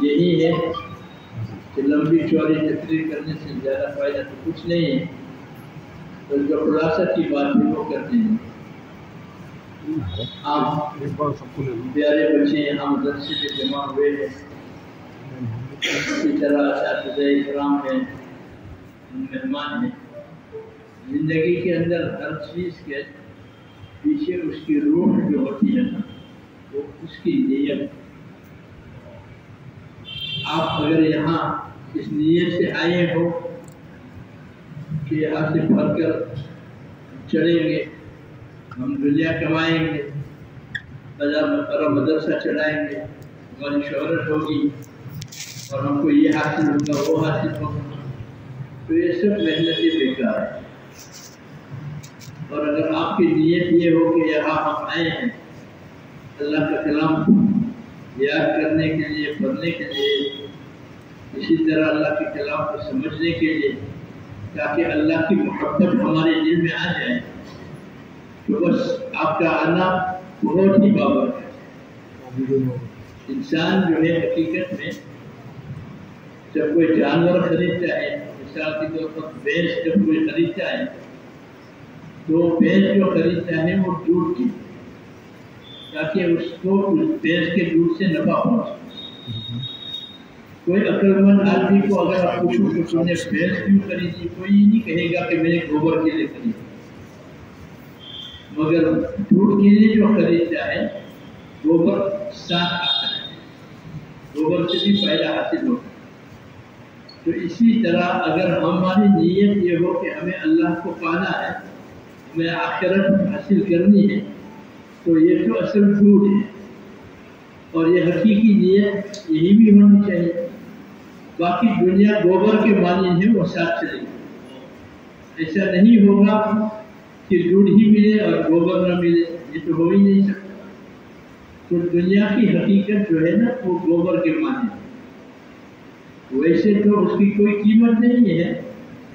یہی ہے کہ لمبی چوڑی تقریر کرنے سے زیادہ فائدہ تو کچھ نہیں ہے، تو جو خلاصہ کی بات ہے وہ کرتے ہیں۔ آپ پیارے بچے یہاں مدرسے پہ جمع ہوئے ہیں، اسی طرح اساتذہ اکرام ہیں، مہمان ہیں۔ زندگی کے اندر ہر چیز کے پیچھے اس کی روح جو ہوتی ہے نا، وہ اس کی نیت۔ آپ اگر یہاں اس نیت سے آئے ہو کہ یہاں سے پڑھ کر چڑھیں گے، ہم دنیا کمائیں گے، مدرسہ چڑھائیں گے، ہماری شہرت ہوگی اور ہم کو یہ حاصل ہوگا وہ حاصل ہوگا، تو یہ سب محنتیں بیکار ہے۔ اور اگر آپ کی نیت یہ ہو کہ یہاں ہم آئے ہیں اللہ کا کلام یاد کرنے کے لیے، پڑھنے کے لیے، اسی طرح اللہ کے کلام کو سمجھنے کے لیے، تاکہ اللہ کی محبت ہمارے دل میں آ جائے، تو بس آپ کا آنا بہت ہی بابر ہے۔ انسان جو ہے حقیقت میں جب کوئی جانور خریدتا ہے، مثال کے طور پر بھینس جب کوئی خریدتا ہے تو بھینس جو خریدتا ہے وہ دودھ کی، تاکہ اس کو اس بھینس کے دودھ سے نفع پہنچے۔ کوئی عقل مند آدمی کو اگر آپ پوچھو کہ تم نے بھینس کیوں خریدی، کوئی یہ نہیں کہے گا کہ میں نے گوبر کے لیے خریدی، مگر دودھ کے لیے جو خریدتا ہے گوبر ساتھ آتا ہے، گوبر سے بھی فائدہ حاصل ہوتا ہے۔ تو اسی طرح اگر ہماری نیت یہ ہو کہ ہمیں اللہ کو پانا ہے، ہمیں آخرت حاصل کرنی ہے، تو یہ تو اصل دودھ ہے، اور یہ حقیقی نیت یہی بھی ہونی چاہیے۔ باقی دنیا گوبر کے معنی ہے، وہ ساتھ چلے گی۔ ایسا نہیں ہوگا کہ دودھ ہی ملے اور گوبر نہ ملے، یہ تو ہو ہی نہیں سکتا۔ تو دنیا کی حقیقت جو ہے نا وہ گوبر کے معنی ہے۔ ویسے تو اس کی کوئی قیمت نہیں ہے،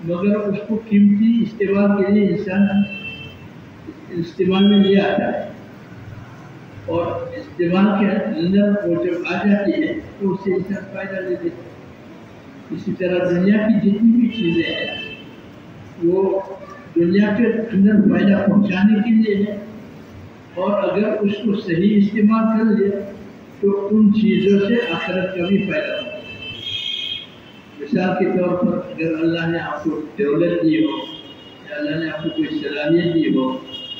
مگر اس کو قیمتی استعمال کے لیے انسان استعمال میں لے آتا ہے، اور استعمال کے اندر وہ جب آ جاتی ہے تو اس سے انسان فائدہ لے لیتا ہے۔ اسی طرح دنیا کی جتنی بھی چیزیں ہیں وہ دنیا کے اندر فائدہ پہنچانے کے لیے ہے، اور اگر اس کو صحیح استعمال کر لیا تو ان چیزوں سے آخرت کا بھی فائدہ ہوتا ہے۔ مثال کے طور پر اگر اللہ نے آپ کو دولت دی ہو، یا اللہ نے آپ کو کوئی صلاحیت دی ہو،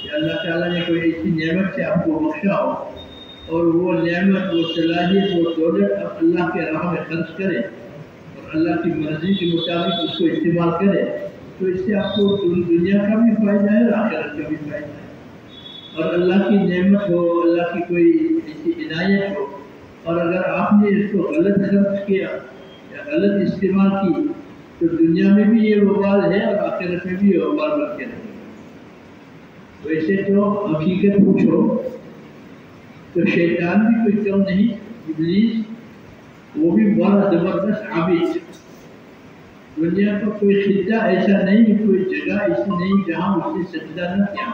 یا اللہ تعالیٰ نے کوئی ایسی نعمت سے آپ کو بخشا ہو، اور وہ نعمت، وہ صلاحیت، وہ دولت آپ اللہ کے راہ میں خرچ کریں اور اللہ کی مرضی کے مطابق اس کو استعمال کریں، تو اس سے آپ کو دنیا کا بھی فائدہ ہے اور آخرت کا بھی فائدہ ہے۔ اور اللہ کی نعمت ہو، اللہ کی کوئی ایسی عنایت ہو، اور اگر آپ نے اس کو غلط خرچ کیا یا غلط استعمال کی، تو دنیا میں بھی یہ وبال ہے اور آخرت میں بھی یہ وبال بن کے رہے گا۔ ویسے تو حقیقت پوچھو تو شیطان بھی کوئی کم نہیں، ابلیس وہ بھی بڑا زبردست عابد۔ دنیا کا کوئی خطہ ایسا نہیں، کوئی جگہ ایسی نہیں جہاں اس نے سجدہ نہ کیا۔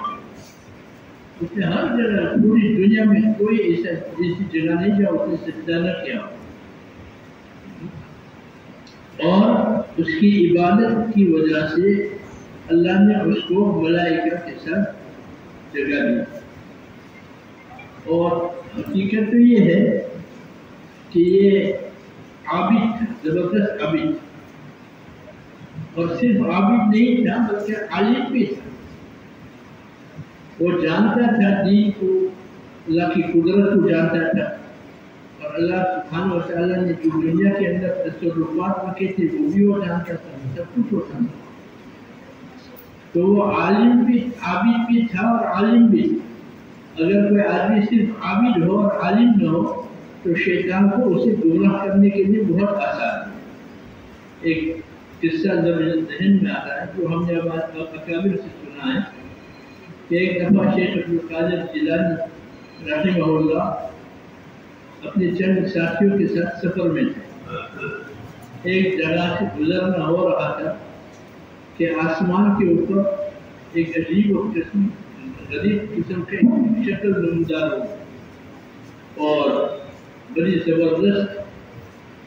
اس نے ہر جگہ، پوری دنیا میں کوئی ایسی جگہ نہیں جہاں اس نے سجدہ نہ کیا، اور اس کی عبادت کی وجہ سے اللہ نے اس کو ملائکہ کے ساتھ جگہ دی۔ اور حقیقت تو یہ ہے کہ یہ عابد تھا، زبردست عابد، اور صرف عابد نہیں تھا بلکہ عالم بھی تھا۔ وہ جانتا تھا دین کو، اللہ کی قدرت کو جانتا تھا، اور اللہ سبحانہ و تعالیٰ نے جو دنیا کے اندر تصرفات رکھے تھے وہ بھی وہ جانتا تھا، سب کچھ وہ جانتا تھا۔ تو وہ عالم بھی، عابد بھی تھا اور عالم بھی تھا۔ اگر کوئی آدمی صرف عابد ہو اور عالم نہ ہو تو شیطان کو اسے گمراہ کرنے کے لیے بہت آسان ہے۔ ایک قصہ ذہن میں آتا ہے جو ہم نے اکابر سے سنا ہے کہ ایک دفعہ شیخ عبد القادر جیلانی رحمہ اللہ اپنے چند ساتھیوں کے ساتھ سفر میں تھے۔ ایک جگہ سے گزرنا ہو رہا تھا کہ آسمان کے اوپر ایک عجیب و غریب قسم کی شکل نمودار ہو اور بڑی زبردست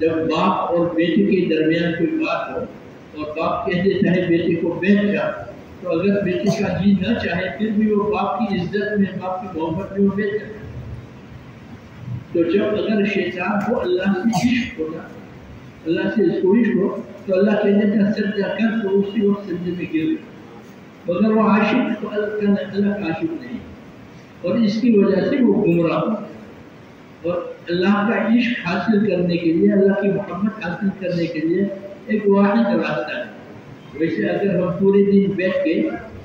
جب باپ اور بیٹے کے درمیان کوئی بات ہو اور باپ کہہ دیتا ہے بیٹے کو بیٹھ جا، تو اگر بیٹے کا جی نہ چاہے پھر بھی وہ باپ کی عزت میں، باپ کی محبت میں وہ بیٹھ جائے۔ تو جب اگر شیطان کو اللہ سے عشق ہوگا، اللہ سے اس کو عشق ہو، تو اللہ کہنے کا سجدہ کر، تو اسی وقت سجدے میں گر گئے۔ مگر وہ عاشق تو اللہ کا عاشق نہیں، اور اس کی وجہ سے وہ گمراہ ہو۔ اور اللہ کا عشق حاصل کرنے کے لیے، اللہ کی محبت حاصل کرنے کے لیے ایک واحد راستہ ہے۔ ویسے اگر ہم پورے دن بیٹھ کے،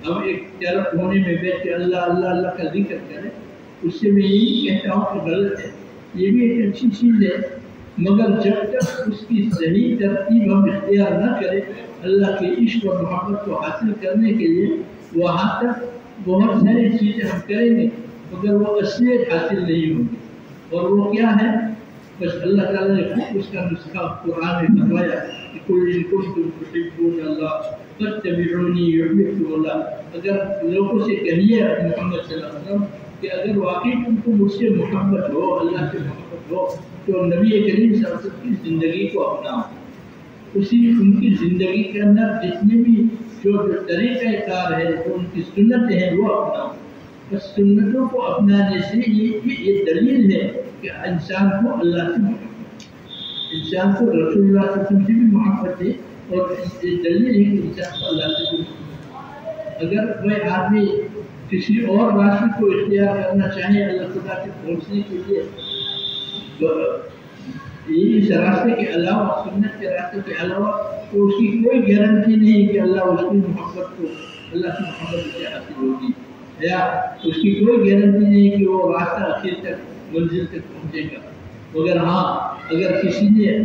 ہم ایک طرف ہونے میں بیٹھ کے اللہ اللہ اللہ کا ذکر کریں، اس سے میں یہی کہتا ہوں کہ غلط ہے، یہ بھی ایک اچھی چیز ہے، مگر جب تک اس کی صحیح ترتیب ہم اختیار نہ کریں اللہ کے عشق اور محبت کو حاصل کرنے کے لیے، وہاں تک بہت ساری چیزیں ہم کریں گے مگر وہ اصلیت حاصل نہیں ہوگی۔ اور وہ کیا ہے؟ بس اللہ تعالیٰ نے خود اس کا نسخہ قرآن میں بتایا کہ قُلْ إِن كُنتُمْ تُحِبُّونَ اللَّهَ فَاتَّبِعُونِي يُحْبِبْكُمُ اللَّهُ۔ اگر لوگوں سے کہیے محمد صلی اللہ علیہ وسلم کہ اگر واقعی تم کو مجھ سے محبت ہو، اللہ سے محبت ہو، تو نبی کریم صلی اللہ علیہ وسلم کی زندگی کو اپناؤ۔ اسی ان کی زندگی کے اندر جتنے بھی جو طریقہ کار ہے، جو ان کی سنتیں ہیں، وہ اپناؤ۔ بس سنتوں کو اپنانے سے یہ دلیل ہے کہ انسان کو اللہ سے محبت، انسان کو رسول اللہ صلی اللہ علیہ وسلم سے بھی محبت ہے، اور یہ دلیل ہے کہ انسان کو اللہ سے بھی محبت۔ اگر کوئی آدمی کسی اور راستے کو اختیار کرنا چاہے اللہ تعالیٰ سے پہنچنے کے لیے، اس راستے کے علاوہ، سنت کے راستے کے علاوہ، تو اس کی کوئی گارنٹی نہیں کہ اللہ اس کی محبت کو، اللہ کی محبت سے حاصل ہوگی، یا اس کی کوئی گارنٹی نہیں کہ وہ راستہ آخر تک، منزل تک پہنچے گا۔ مگر ہاں، اگر کسی نے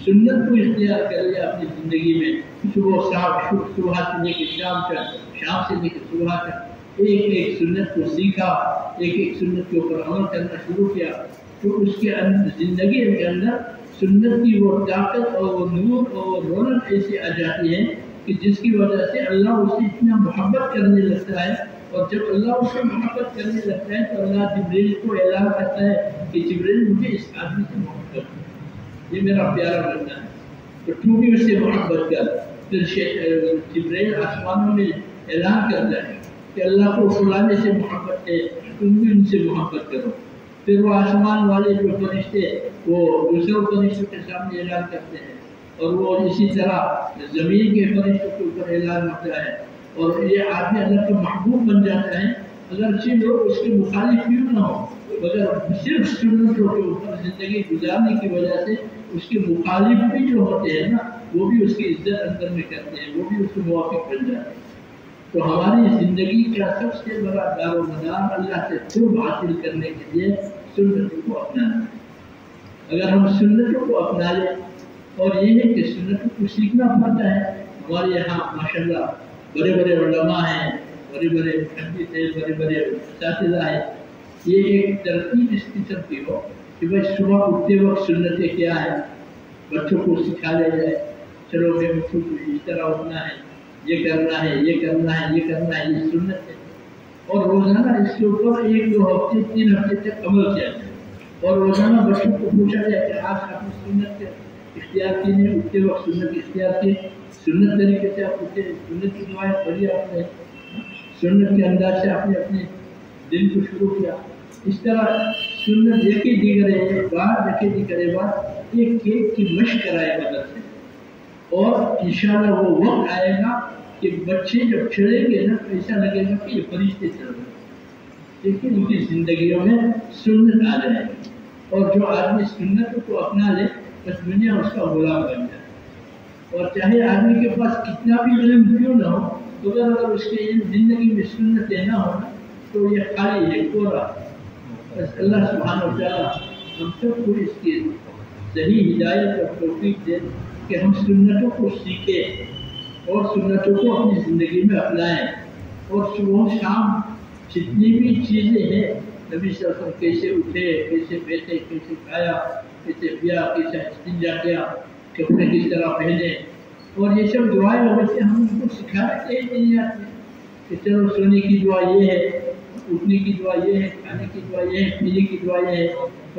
سنت کو اختیار کر لیا اپنی زندگی میں، صبح سے لے کے شام تک، شام سے لے کے صبح تک ایک ایک سنت کو سیکھا، ایک ایک سنت کے اوپر عمل کرنا شروع کیا، تو اس کے زندگی کے اندر سنت کی وہ طاقت اور وہ نور اور وہ رونق ایسی آ جاتی ہے کہ جس کی وجہ سے اللہ اسے اتنا محبت کرنے لگتا ہے، اور جب اللہ اس سے محبت کرنے لگتا ہے تو اللہ جبریل کو اعلان کرتا ہے کہ جبریل مجھے اس آدمی سے محبت کر، یہ میرا پیارا بندہ ہے، تو تو بھی اس سے محبت کر۔ پھر جبریل آسمانوں میں اعلان کرتا ہے کہ اللہ کو فلانے سے محبت ہے، تم بھی ان سے محبت کرو۔ پھر وہ آسمان والے جو فرشتے وہ دوسروں فرشتوں کے سامنے اعلان کرتے ہیں، اور وہ اسی طرح زمین کے فرشتوں کے اوپر اعلان ہوتا ہے، اور یہ آدمی اللہ کا محبوب بن جاتا ہے، اگرچہ لوگ اس کے مخالف کیوں نہ ہو، مگر صرف سنتوں کے اوپر زندگی گزارنے کی وجہ سے اس کے مخالف بھی جو ہوتے ہیں نا، وہ بھی اس کی عزت اندر میں کرتے ہیں، وہ بھی اس کے موافق بن جاتے ہیں۔ تو ہماری زندگی کا سب سے بڑا دار و مدار اللہ سے قرب حاصل کرنے کے لیے سنتوں کو اپنانا ہے۔ اگر ہم سنتوں کو اپنا لیں، اور یہ ہے کہ سنتوں کو سیکھنا پڑتا ہے، ہمارے یہاں ماشاءاللہ بڑے بڑے علماء ہیں، بڑے بڑے محدث ہیں، بڑے بڑے اساتذہ ہیں، یہ ایک ترتیب اس قسم کی ہو کہ بھائی صبح اٹھتے وقت سنتیں کیا ہیں، بچوں کو سکھا دیا جائے، چلو بے بچوں کو اس طرح اٹھنا ہے، یہ کرنا ہے، یہ کرنا ہے، یہ کرنا ہے، یہ سنت ہے، اور روزانہ اس کے اوپر 1-2 ہفتے 3 ہفتے تک عمل کیا جائے، اور روزانہ بچوں کو پوچھا جائے کہ آج آپ نے سنت اختیار کی نہیں، اٹھتے وقت سنت اختیار کی، سنت طریقے سے آپ اٹھے، سنت کی دعائیں پڑھی آپ نے، سنت کے انداز سے آپ نے اپنے دن کو شروع کیا۔ اس طرح سنت یکی دیگرے بار یکی دیگرے بار ایک ایک کی مشق کرائے مدد سے، اور انشاءاللہ وہ وقت آئے گا کہ بچے جب چلیں گے نا تو ایسا لگے گا کہ یہ فرشتے چل رہے ہیں، لیکن ان کی زندگیوں میں سنت آ جائے گی، اور جو آدمی سنتوں کو اپنا لے بس دنیا اس کا غلام بن جائے، اور چاہے آدمی کے پاس کتنا بھی علم کیوں نہ ہو، اگر اس کے زندگی میں سنتیں نہ ہو تو یہ خالی ہے، کورا۔ بس اللہ سبحانہ و تعالیٰ ہم سب کو اس کی صحیح ہدایت اور توفیق دے کہ ہم سنتوں کو سیکھیں اور سنتوں کو اپنی زندگی میں اپنائیں، اور صبح شام جتنی بھی چیزیں ہیں، نبی صلی اللہ علیہ وسلم کیسے اٹھے، کیسے بیٹھے، کیسے کھایا، کیسے پیا، کیسے استنجا کیا، کپڑے کس طرح پہنے، اور یہ سب دعائیں ویسے ہم ان کو سکھاتے ہی نہیں آتے کہ چلو سونے کی دعا یہ ہے، اٹھنے کی دعا یہ ہے، کھانے کی دعا یہ ہے، پینے کی دعا یہ ہے،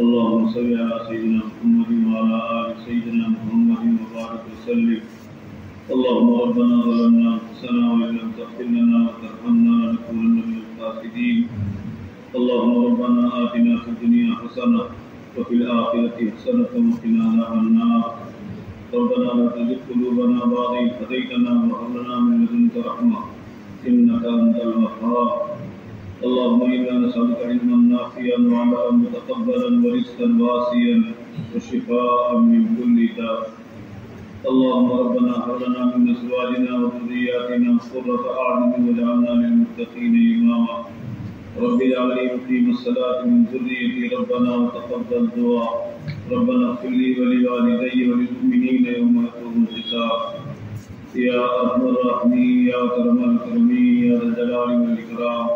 اللهم صل على سيدنا محمد وعلى آل سيدنا محمد وبارك وسلم. اللهم ربنا ظلمنا أنفسنا وإن لم تغفر لنا وترحمنا لنكونن من الخاسرين. اللهم ربنا آتنا في الدنيا حسنة وفي الآخرة حسنة وقنا عذاب النار. ربنا لا تزغ قلوبنا بعد إذ هديتنا وهب لنا من لدنك رحمة إنك أنت الوهاب. اللهم إنا نسألك علما نافعا وعملا متقبلا ورزقا واسعا وشفاء من كل داء. اللهم ربنا هب لنا من أزواجنا وذرياتنا قرة أعين واجعلنا للمتقين إماما. رب اجعلني مقيم الصلاة من ذريتي ربنا وتقبل دعاء. ربنا اغفر لي ولوالدي وللمؤمنين يوم يقوم الحساب. يا أرحم الراحمين يا أكرم الأكرمين يا ذا الجلال والإكرام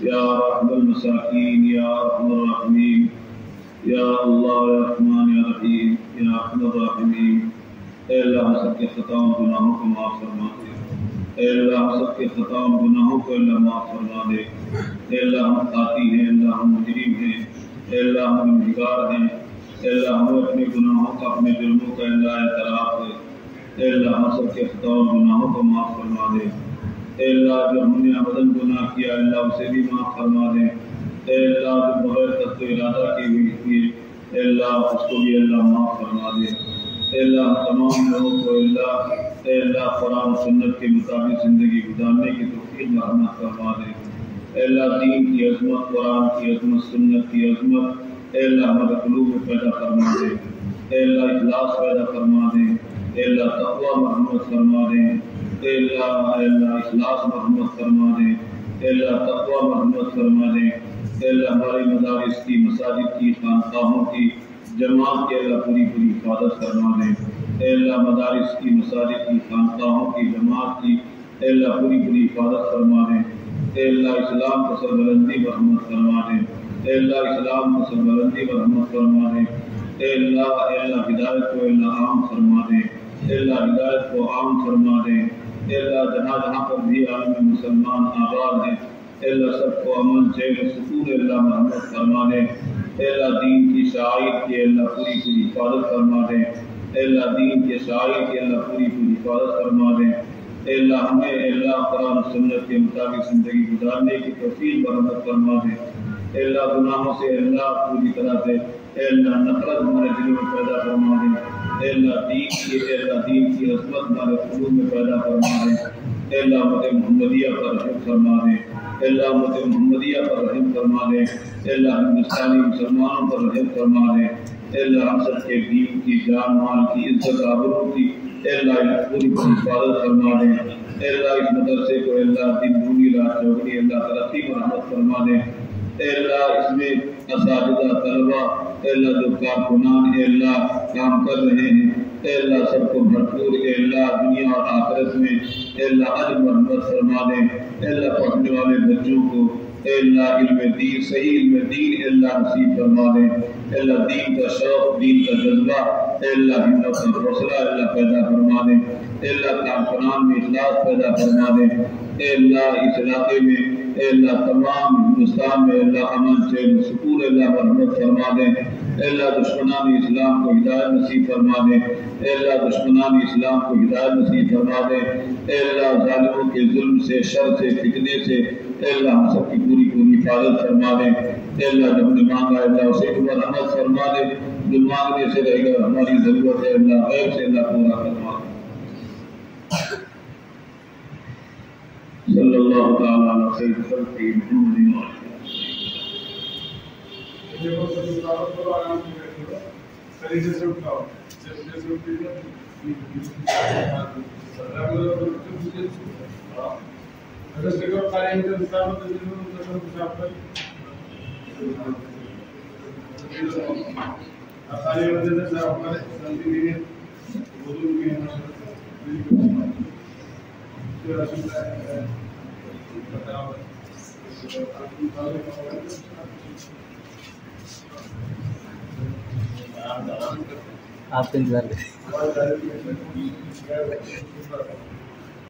يا رحم المساكين يا أرحم الراحمين يا اللہ یا رحمان یا رحیم یا ارحم الراحمین. اے اللہ ہم سب کے خطاؤں گناہوں کو معاف فرما دے. اے اللہ ہم سب کے خطاؤں گناہوں کو اللہ معاف فرما دے. اے اللہ ہم خاطی ہیں, اللہ ہم مجرم ہیں, اے اللہ ہم گنہگار ہیں. اے اللہ ہمیں اپنے گناہوں کا, اپنے جرموں کا اللہ اعتراف ہے. اے اللہ ہم سب کے خطاؤں گناہوں کو معاف فرما دے. اے اللہ جو ہم نے عمدن گناہ کیا اللہ اسے بھی معاف فرما دے. اے اللہ جو بغیر قصد و ارادہ کی ہوئی تھی اے اللہ اس کو بھی اللہ معاف فرما دے. اے اللہ تمام لوگوں کو اے اللہ قرآن و سنت کے مطابق زندگی گزارنے کی توفیق توفیق رحمت فرما دے. اے اللہ دین کی عظمت، قرآن کی عظمت، سنت کی عظمت اے اللہ ہمارے قلوب میں پیدا فرما دے. اے اللہ اخلاص پیدا فرما دے. اے اللہ تقوی محمد فرما دے. اے اللہ اخلاص محمد فرما دے. اے اللہ تقوی محمد فرما دے. اے اللہ ہماری مدارس کی، مساجد کی، خانقاہوں کی، جماعت کے اللہ پوری حفاظت فرما دے. اے اللہ مدارس کی، مساجد کی، خانقاہوں کی، جماعت کی اے اللہ پوری حفاظت فرما دے. اے اللہ اسلام کو سربلندی مرحمت فرما دے. اے اللہ اسلام کو سربلندی مرحمت فرما دے. اے اللہ ہدایت کو اللہ عام فرما دے. اے اللہ ہدایت کو عام فرما دے. اے اللہ جہاں پر بھی عالم مسلمان آباد ہیں اے اللہ سب کو امن، چین و سکون اللہ مرحمت فرما دے. اے اللہ دین کی شاعر کی اللہ پوری حفاظت فرما دے. اے اللہ دین کے شاعر کی اللہ پوری حفاظت فرما دے. اے اللہ ہمیں اے اللہ قرآن و سنت کے مطابق زندگی گزارنے کی توفیق برحمت فرما دے. اے اللہ گناہوں سے اے اللہ پوری طرح سے اے اللہ نفرت ہمارے دلوں میں پیدا فرما دے. اے اللہ دین کی عظمت ہمارے قلوب میں پیدا فرما دے. اے اللہ امت محمدیہ پر رحم فرما دے. اے اللہ امت محمدیہ پر رحم فرما دے. اے اللہ ہندوستانی مسلمانوں پر رحم فرما دے. اے اللہ ہم سب کے دین کی، جان مال کی، عزت آبرو کی اے اللہ پوری حفاظت فرما دے. اے اللہ اس مدرسے کو اے اللہ دن دونی رات چوگنی اللہ ترقی مرحمت فرما دے. اے اللہ اس میں اساتذہ، طلبہ اے اللہ جو کارکنان اے اللہ کام کر رہے ہیں اے اللہ سب کو بھرپور اے اللہ دنیا اور آخرت میں اے اللہ اجر مرحمت فرما دے. اے اللہ پڑھنے والے بچوں کو اے اللہ علم دین، صحیح علم دین اے اللہ نصیب فرما دے. اے اللہ دین کا شوق، دین کا جذبہ اے اللہ ہمت اور حوصلہ اے اللہ پیدا فرما دے. اے اللہ کارکنان میں اخلاص پیدا فرما دے. اے اللہ اس علاقے میں اے اللہ تمام ہندوستان میں اے اللہ امن، چین و سکون اللہ مرحمت فرما دے. اے اللہ دشمنان اسلام کو ہدایت نصیب فرما دے. اے اللہ دشمنان اسلام کو ہدایت نصیب فرما دے. اے اللہ ظالموں کے ظلم سے، شر سے، فتنے سے اے اللہ ہم سب کی پوری حفاظت فرما دے. اے اللہ جب نے مانگا اے اللہ اسے تو مرحمت فرما دے. جو مانگنے سے رہے گا ہماری ضرورت ہے اللہ غیب سے اللہ پورا فرما دے. صلی اللہ تعالی علی خیر خلقہ محمد و آپ کا انتظار کریں.